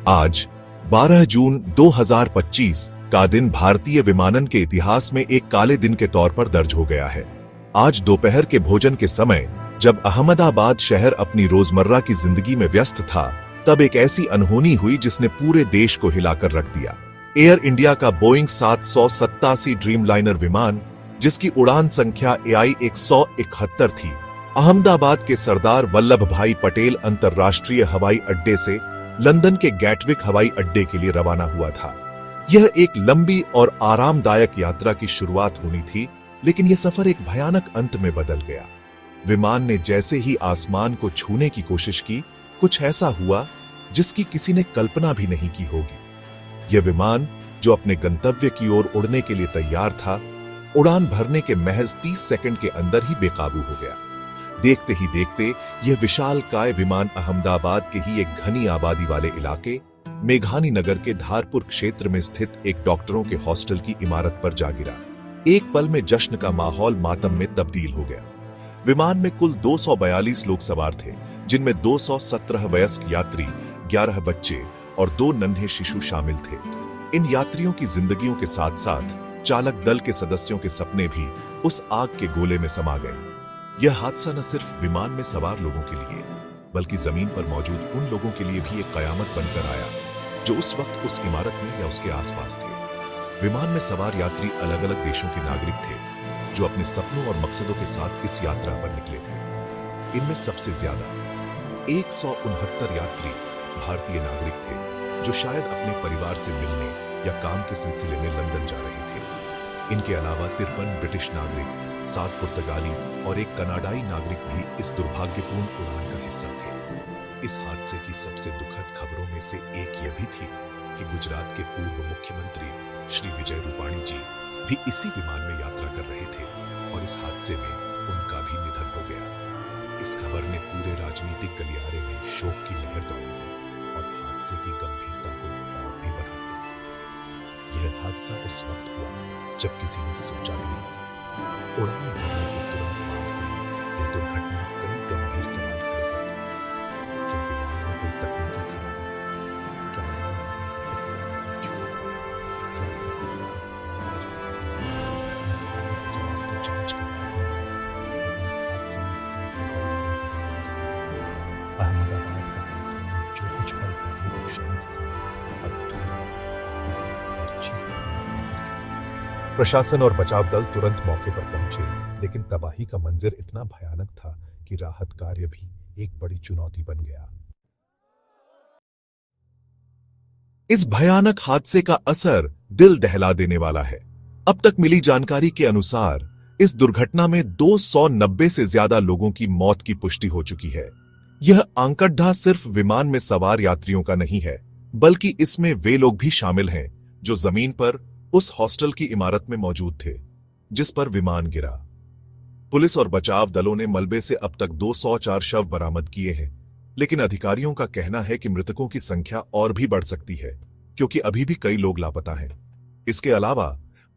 आज 12 जून 2025 का दिन भारतीय विमानन के इतिहास में एक काले दिन के तौर पर दर्ज हो गया है। आज दोपहर के भोजन के समय जब अहमदाबाद शहर अपनी रोजमर्रा की जिंदगी में व्यस्त था, तब एक ऐसी अनहोनी हुई जिसने पूरे देश को हिलाकर रख दिया। एयर इंडिया का बोइंग 787 ड्रीमलाइनर विमान, जिसकी उड़ान संख्या AI 171 थी, अहमदाबाद के सरदार वल्लभ भाई पटेल अंतर्राष्ट्रीय हवाई अड्डे से लंदन के गैटविक हवाई अड्डे के लिए रवाना हुआ था। यह एक लंबी और आरामदायक यात्रा की शुरुआत होनी थी, लेकिन यह सफर एक भयानक अंत में बदल गया। विमान ने जैसे ही आसमान को छूने की कोशिश की, कुछ ऐसा हुआ जिसकी किसी ने कल्पना भी नहीं की होगी। यह विमान, जो अपने गंतव्य की ओर उड़ने के लिए तैयार था, उड़ान भरने के महज 30 सेकंड के अंदर ही बेकाबू हो गया। देखते ही देखते यह विशालकाय विमान अहमदाबाद के ही एक घनी आबादी वाले इलाके मेघानी नगर के धारपुर क्षेत्र में स्थित एक डॉक्टरों के हॉस्टल की इमारत पर जा गिरा। एक पल में जश्न का माहौल मातम में तब्दील हो गया। विमान में कुल 242 लोग सवार थे, जिनमें 217 वयस्क यात्री, 11 बच्चे और 2 नन्हे शिशु शामिल थे। इन यात्रियों की जिंदगियों के साथ साथ चालक दल के सदस्यों के सपने भी उस आग के गोले में समा गए। यह हादसा न सिर्फ विमान में सवार लोगों के लिए, बल्कि जमीन पर मौजूद उन लोगों के लिए भी एक कयामत बनकर आया जो उस वक्त उस इमारत में या उसके आसपास थे। विमान में सवार यात्री अलग अलग देशों के नागरिक थे, जो अपने सपनों और मकसदों के साथ इस यात्रा पर निकले थे। इनमें सबसे ज्यादा 169 यात्री भारतीय नागरिक थे, जो शायद अपने परिवार से मिलने या काम के सिलसिले में लंदन जा रहे थे। इनके अलावा 53 ब्रिटिश नागरिक, 7 पुर्तगाली और एक कनाडाई नागरिक भी इस दुर्भाग्यपूर्ण उड़ान का हिस्सा थे। इस हादसे की सबसे दुखद खबरों में से एक यह भी थी कि गुजरात के पूर्व मुख्यमंत्री श्री विजय रूपाणी जी भी इसी विमान में यात्रा कर रहे थे और इस हादसे में उनका भी निधन हो गया। इस खबर ने पूरे राजनीतिक गलियारे में शोक की लहर दौड़ दी और हादसे की गंभीरता को और भी बढ़ा दिया। यह हादसा उस वक्त हुआ जब किसी ने सोचा भी नहीं था। उड़ान भरने के तुरंत बाद यह दुर्घटना कई गंभीर सवाल खड़े करती है। क्या विमान में कोई तकनीकी खराबी थी? क्या उड़ान भरने का इन सवालों के जवाब तो जांच के बाद मिलेंगे, लेकिन इस हादसे में सीधे अहमदाबाद का आसमान जो कुछ पल पहले तक शांत था, अब धुआं और चीखने से भर चुका। प्रशासन और बचाव दल तुरंत मौके पर पहुंचे, लेकिन तबाही का मंजर इतना भयानक था कि राहत कार्य भी एक बड़ी चुनौती बन गया। इस भयानक हादसे का असर दिल दहला देने वाला है। अब तक मिली जानकारी के अनुसार इस दुर्घटना में 290 से ज्यादा लोगों की मौत की पुष्टि हो चुकी है। यह आंकड़ा सिर्फ विमान में सवार यात्रियों का नहीं है, बल्कि इसमें वे लोग भी शामिल हैं जो जमीन पर उस हॉस्टल की इमारत में मौजूद थे जिस पर विमान गिरा। पुलिस और बचाव दलों ने मलबे से अब तक 204 शव बरामद किए हैं, लेकिन अधिकारियों का कहना है कि मृतकों की संख्या और भी बढ़ सकती है, क्योंकि अभी भी कई लोग लापता हैं। इसके अलावा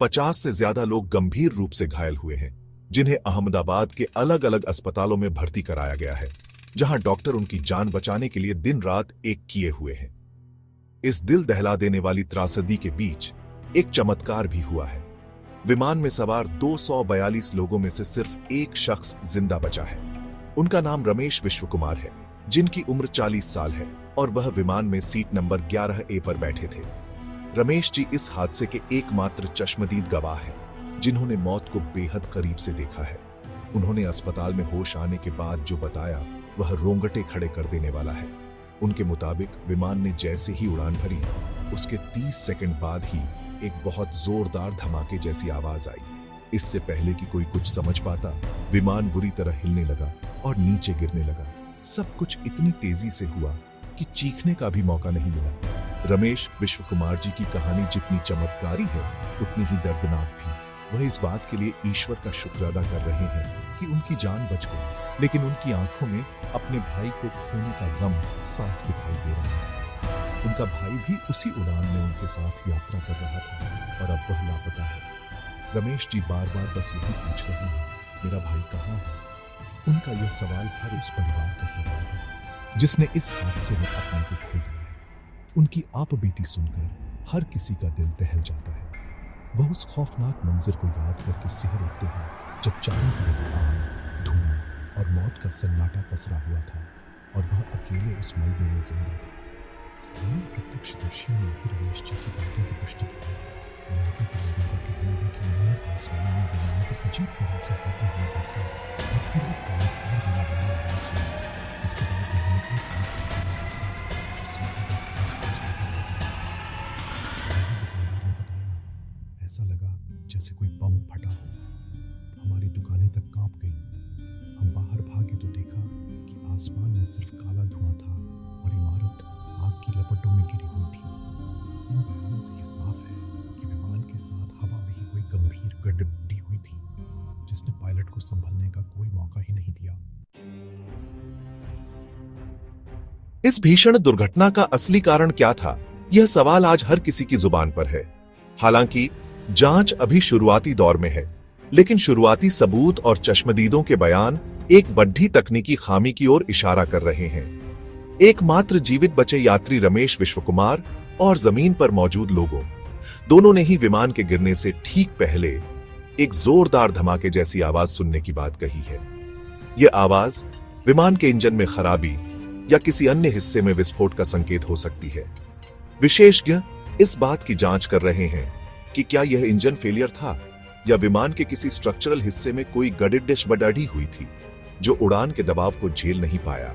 50 से ज्यादा लोग गंभीर रूप से घायल हुए हैं, जिन्हें अहमदाबाद के अलग अलग अस्पतालों में भर्ती कराया गया है, जहां डॉक्टर उनकी जान बचाने के लिए दिन रात एक किए हुए हैं। इस दिल दहला देने वाली त्रासदी के बीच एक चमत्कार भी हुआ है। विमान में सवार 242 लोगों में से सिर्फ एक शख्स जिंदा बचा है। उनका नाम रमेश विश्वकुमार है, जिनकी उम्र 40 साल है और वह विमान में सीट नंबर 11A पर बैठे थे। रमेश जी इस हादसे के एकमात्र चश्मदीद गवाह हैं, जिन्होंने मौत को बेहद करीब से देखा है। उन्होंने अस्पताल में होश आने के बाद जो बताया, वह रोंगटे खड़े कर देने वाला है। उनके मुताबिक विमान ने जैसे ही उड़ान भरी, उसके 30 सेकंड बाद ही एक बहुत जोरदार धमाके जैसी आवाज आई। इससे पहले कि कोई कुछ समझ पाता, विमान बुरी तरह हिलने लगा और नीचे गिरने लगा। सब कुछ इतनी तेजी से हुआ कि चीखने का भी मौका नहीं मिला। रमेश विश्वकुमार जी की कहानी जितनी चमत्कारी है, उतनी ही दर्दनाक भी। वह इस बात के लिए ईश्वर का शुक्र अदा कर रहे हैं कि उनकी जान बच गई, लेकिन उनकी आंखों में अपने भाई को खोने का गम साफ दिखाई दे रहा है। उनका भाई भी उसी उड़ान में उनके साथ यात्रा कर रहा था और अब वह लापता है। रमेश जी बार बार बस यही पूछ रहे हैं, मेरा भाई कहाँ है? उनका यह सवाल हर उस परिवार का सवाल है जिसने इस हादसे में अपने को खो दिया। उनकी आपबीती सुनकर हर किसी का दिल दहल जाता है। वह उस खौफनाक मंजर को याद करके सिहर उठते हैं जब चारों तरफ आग, धुआं और मौत का सन्नाटा पसरा हुआ था और वह अकेले उस मलबे में जिंदा था। स्थानीय प्रत्यक्षदर्शियों ने भी रमेश जी की बातों की पुष्टि की। इलाके के लोगों का कहना है कि उन्होंने आसमान में विमान को अजीब तरह से होते हुए देखा और फिर वो काला देने वाला आवाज सुनी। इसके बाद उन्होंने एक आग का गोला देखा जो सीधे आकाश में गिर लगा। स्थानीय दुकानदार ने बताया, ऐसा लगा जैसे कोई बम फटा हो। हमारी दुकानें तक कांप गईं। हम बाहर भागे तो देखा कि आसमान में सिर्फ काला धुआं था और इमारत आग की लपटों में गिरी हुई थी। इन बयानों से यह साफ है कि विमान के साथ हवा में ही कोई गंभीर गड़बड़ी हुई थी जिसने पायलट को संभलने का कोई मौका ही नहीं दिया। इस भीषण दुर्घटना का असली कारण क्या था, यह सवाल आज हर किसी की जुबान पर है। हालांकि जांच अभी शुरुआती दौर में है, लेकिन शुरुआती सबूत और चश्मदीदों के बयान एक बढ़ी तकनीकी खामी की ओर इशारा कर रहे हैं। एकमात्र जीवित बचे यात्री रमेश विश्वकुमार और जमीन पर मौजूद लोगों, दोनों ने ही विमान के गिरने से ठीक पहले एक जोरदार धमाके जैसी आवाज सुनने की बात कही है। यह आवाज विमान के इंजन में खराबी या किसी अन्य हिस्से में विस्फोट का संकेत हो सकती है। विशेषज्ञ इस बात की जांच कर रहे हैं कि क्या यह इंजन फेलियर था या विमान के किसी स्ट्रक्चरल हिस्से में कोई गड़बड़ी हुई थी जो उड़ान के दबाव को झेल नहीं पाया।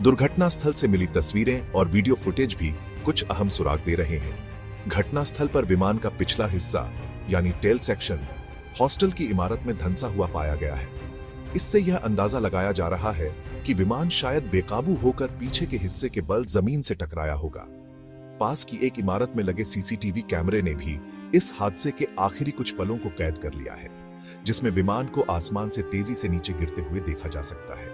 दुर्घटना स्थल से मिली तस्वीरें और वीडियो फुटेज भी कुछ अहम सुराग दे रहे हैं। घटना स्थल पर विमान का पिछला हिस्सा यानी टेल सेक्शन हॉस्टल की इमारत में धंसा हुआ पाया गया है। इससे यह अंदाजा लगाया जा रहा है कि विमान शायद बेकाबू होकर पीछे के हिस्से के बल जमीन से टकराया होगा। पास की एक इमारत में लगे सीसीटीवी कैमरे ने भी इस हादसे के आखिरी कुछ पलों को कैद कर लिया है, जिसमें विमान को आसमान से तेजी से नीचे गिरते हुए देखा जा सकता है।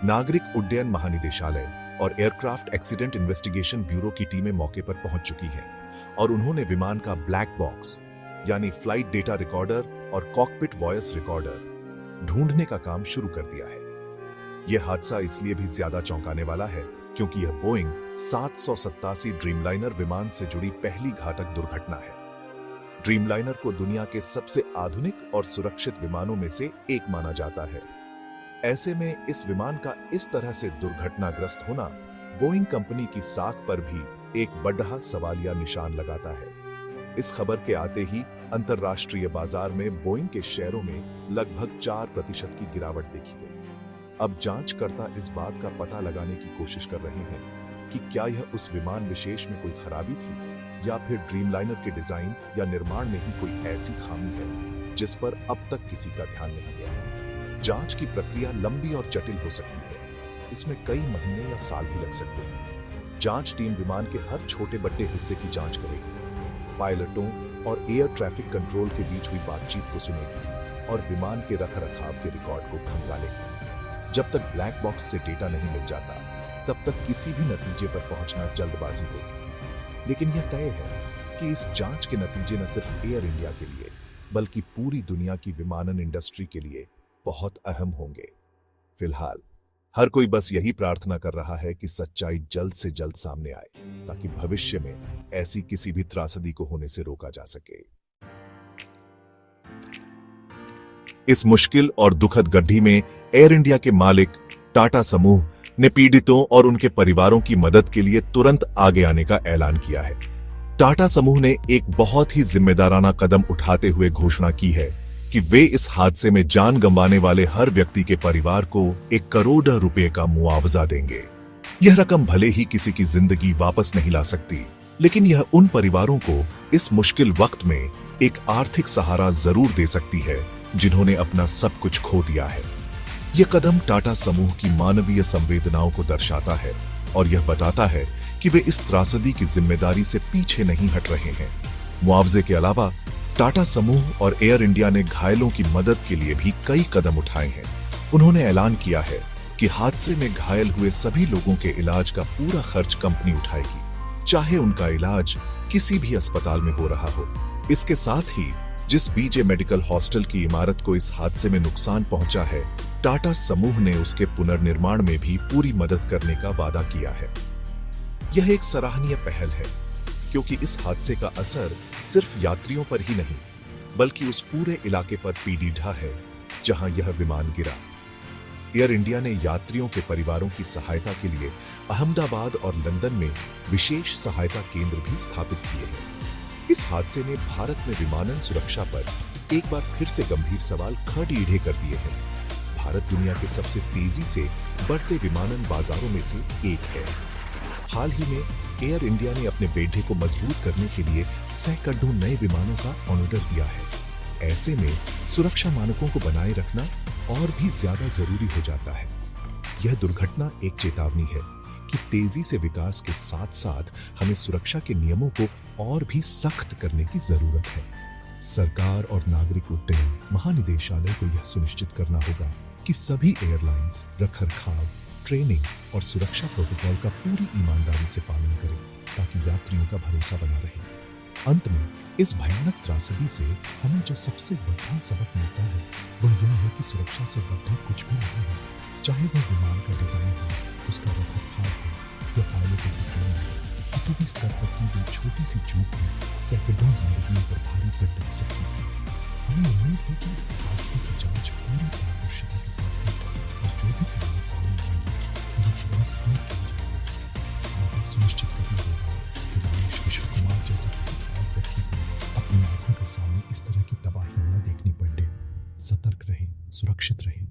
नागरिक उड्डयन महानिदेशालय और एयरक्राफ्ट एक्सीडेंट इन्वेस्टिगेशन ब्यूरो की टीमें मौके पर पहुंच चुकी हैं और उन्होंने विमान का ब्लैक बॉक्स यानी फ्लाइट डेटा रिकॉर्डर और कॉकपिट वॉइस रिकॉर्डर ढूंढने का काम शुरू कर दिया है। यह हादसा इसलिए भी ज्यादा चौंकाने वाला है क्योंकि यह बोइंग 787 ड्रीमलाइनर विमान से जुड़ी पहली घातक दुर्घटना है। ड्रीमलाइनर को दुनिया के सबसे आधुनिक और सुरक्षित विमानों में से एक माना जाता है। ऐसे में इस विमान का इस तरह से दुर्घटनाग्रस्त होना बोइंग कंपनी की साख पर भी एक बड़ा सवालिया निशान लगाता है। इस खबर के आते ही अंतरराष्ट्रीय बाजार में बोइंग के शेयरों में लगभग 4% की गिरावट देखी गई। अब जांचकर्ता इस बात का पता लगाने की कोशिश कर रहे हैं कि क्या यह उस विमान विशेष में कोई खराबी थी या फिर ड्रीमलाइनर के डिजाइन या निर्माण में ही कोई ऐसी खामी है जिस पर अब तक किसी का ध्यान नहीं गया। जांच की प्रक्रिया लंबी और जटिल हो सकती है। इसमें कई महीने या साल भी लग सकते हैं। जांच टीम विमान के हर छोटे बड़े हिस्से की जांच करेगी, पायलटों और एयर ट्रैफिक कंट्रोल के बीच हुई बातचीत को सुनेगी और विमान के रखरखाव के रिकॉर्ड को खंगालेगी। जब तक ब्लैक बॉक्स से डेटा नहीं मिल जाता, तब तक किसी भी नतीजे पर पहुंचना जल्दबाजी होगी। लेकिन यह तय है कि इस जांच के नतीजे न सिर्फ एयर इंडिया के लिए बल्कि पूरी दुनिया की विमानन इंडस्ट्री के लिए बहुत अहम होंगे। फिलहाल हर कोई बस यही प्रार्थना कर रहा है कि सच्चाई जल्द से जल्द सामने आए ताकि भविष्य में ऐसी किसी भी त्रासदी को होने से रोका जा सके। इस मुश्किल और दुखद गड्ढी में एयर इंडिया के मालिक टाटा समूह ने पीड़ितों और उनके परिवारों की मदद के लिए तुरंत आगे आने का ऐलान किया है। टाटा समूह ने एक बहुत ही जिम्मेदाराना कदम उठाते हुए घोषणा की है कि वे इस हादसे में जान गंवाने वाले हर व्यक्ति के परिवार को 1 करोड़ रुपए का मुआवजा देंगे। यह रकम भले ही किसी की जिंदगी वापस नहीं ला सकती, लेकिन यह उन परिवारों को इस मुश्किल वक्त में एक आर्थिक सहारा जरूर दे सकती है जिन्होंने अपना सब कुछ खो दिया है। यह कदम टाटा समूह की मानवीय संवेदनाओं को दर्शाता है और यह बताता है कि वे इस त्रासदी की जिम्मेदारी से पीछे नहीं हट रहे हैं। मुआवजे के अलावा टाटा समूह और एयर इंडिया ने घायलों की मदद के लिए भी कई कदम उठाए हैं। उन्होंने ऐलान किया है कि हादसे में घायल हुए सभी लोगों के इलाज का पूरा खर्च कंपनी उठाएगी, चाहे उनका इलाज किसी भी अस्पताल में हो रहा हो। इसके साथ ही जिस बीजे मेडिकल हॉस्टल की इमारत को इस हादसे में नुकसान पहुंचा है, टाटा समूह ने उसके पुनर्निर्माण में भी पूरी मदद करने का वादा किया है। यह एक सराहनीय पहल है, क्योंकि इस हादसे का असर सिर्फ यात्रियों पर ही नहीं, बल्कि उस पूरे इलाके पर पीढ़ी ढा है जहां यह विमान गिरा। एयर इंडिया ने यात्रियों के परिवारों की सहायता के लिए अहमदाबाद और लंदन में विशेष सहायता केंद्र भी स्थापित किए हैं। इस हादसे ने भारत में विमानन सुरक्षा पर एक बार फिर से गंभीर सवाल खड़े कर दिए हैं। भारत दुनिया के सबसे तेजी से बढ़ते विमानन बाजारों में से एक है। हाल ही में एयर इंडिया ने अपने बेड़े को मजबूत करने के लिए सैकड़ों नए विमानों का ऑर्डर दिया है। ऐसे में सुरक्षा मानकों को बनाए रखना और भी ज्यादा जरूरी हो जाता है। यह दुर्घटना एक चेतावनी है कि तेजी से विकास के साथ साथ हमें सुरक्षा के नियमों को और भी सख्त करने की जरूरत है। सरकार और नागरिक उड्डयन महानिदेशालय को यह सुनिश्चित करना होगा कि सभी एयरलाइंस रखरखाव, ट्रेनिंग और सुरक्षा प्रोटोकॉल का पूरी ईमानदारी से पालन करें, ताकि यात्रियों का भरोसा बना रहे। अंत में इस भयानक त्रासदी से हमें जो सबसे बड़ा सबक मिलता है वह यह है कि सुरक्षा से बढ़कर कुछ भी नहीं है। चाहे वह विमान का डिजाइन हो, उसका रखरखाव हो या पायलटों की ट्रेनिंग हो, किसी भी स्तर पर की गई छोटी सी चूक में सैकड़ों जिंदगियों पर भारी पड़ टक सकती है। हमें उम्मीद है कि इस हादसे की जांच पूरी पारदर्शिता के साथ होगी और जो भी कानून सामने आएंगे उनके खिलाफ दूर किया जाएगा। हमें सुनिश्चित करना होगा कि रमेश विश्व कुमार जैसे किसी और व्यक्ति को अपनी आंखों के सामने इस तरह की तबाही न देखनी पड़े। सतर्क रहें, सुरक्षित रहें।